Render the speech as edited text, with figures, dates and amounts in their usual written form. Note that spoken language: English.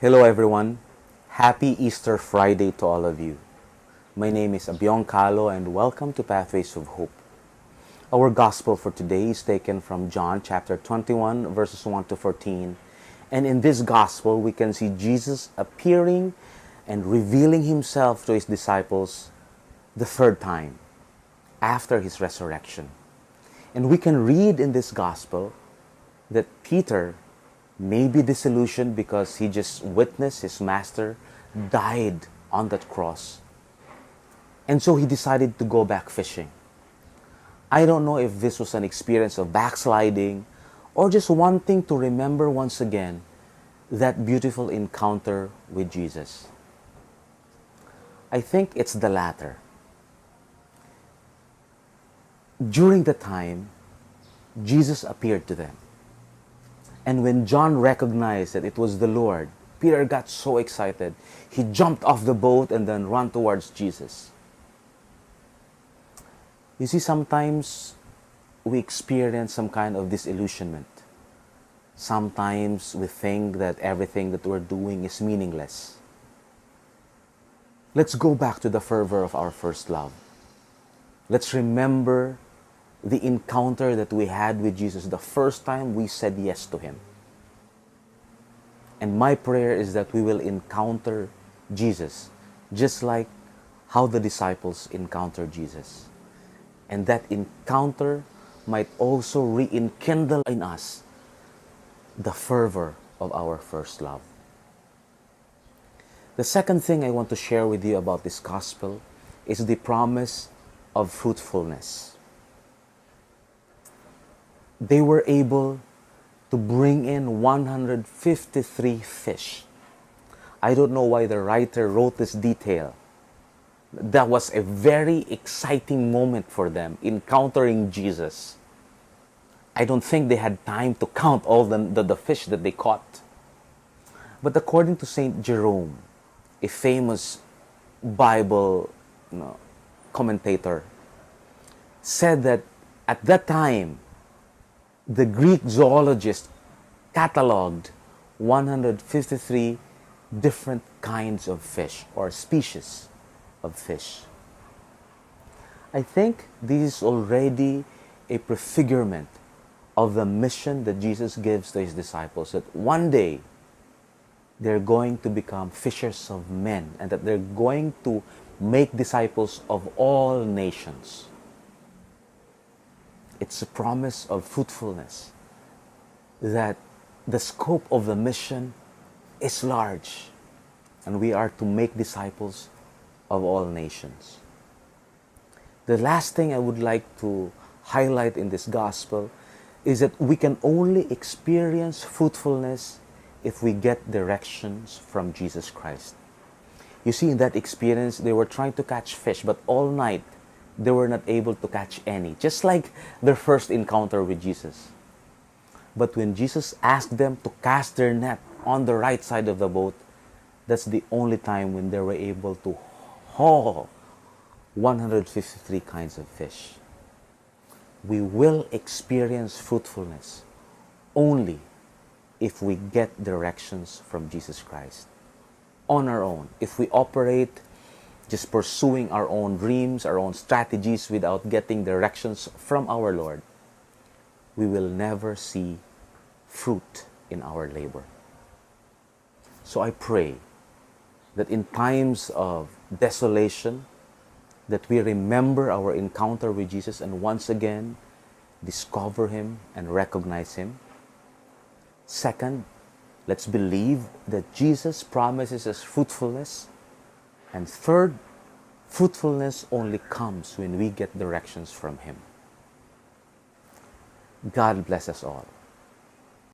Hello everyone. Happy Easter Friday to all of you. My name is Abyong Kalo and welcome to Pathways of Hope. Our gospel for today is taken from John chapter 21 verses 1 to 14. And in this gospel we can see Jesus appearing and revealing himself to his disciples the third time after his resurrection. And we can read in this gospel that Peter may be disillusioned because he just witnessed his master died on that cross. And so he decided to go back fishing. I don't know if this was an experience of backsliding or just wanting to remember once again that beautiful encounter with Jesus. I think it's the latter. During the time, Jesus appeared to them. And when John recognized that it was the Lord, Peter got so excited. He jumped off the boat and then ran towards Jesus. You see, sometimes we experience some kind of disillusionment. Sometimes we think that everything that we're doing is meaningless. Let's go back to the fervor of our first love. Let's remember the encounter that we had with Jesus the first time we said yes to Him. And my prayer is that we will encounter Jesus just like how the disciples encountered Jesus. And that encounter might also rekindle in us the fervor of our first love. The second thing I want to share with you about this gospel is the promise of fruitfulness. They were able to bring in 153 fish. I don't know why the writer wrote this detail. That was a very exciting moment for them, encountering Jesus. I don't think they had time to count all the fish that they caught. But according to Saint Jerome, a famous Bible commentator, said that at that time, the Greek zoologist cataloged 153 different kinds of fish or species of fish. I think this is already a prefigurement of the mission that Jesus gives to His disciples, that one day they're going to become fishers of men and that they're going to make disciples of all nations. It's a promise of fruitfulness, that the scope of the mission is large and we are to make disciples of all nations. The last thing I would like to highlight in this gospel is that we can only experience fruitfulness if we get directions from Jesus Christ. You see, in that experience, they were trying to catch fish, but all night they were not able to catch any, just like their first encounter with Jesus. But when Jesus asked them to cast their net on the right side of the boat, that's the only time when they were able to haul 153 kinds of fish. We will experience fruitfulness only if we get directions from Jesus Christ. On our own, if we operate just pursuing our own dreams, our own strategies without getting directions from our Lord, we will never see fruit in our labor. So I pray that in times of desolation, that we remember our encounter with Jesus and once again discover Him and recognize Him. Second, let's believe that Jesus promises us fruitfulness. And third, fruitfulness only comes when we get directions from Him. God bless us all.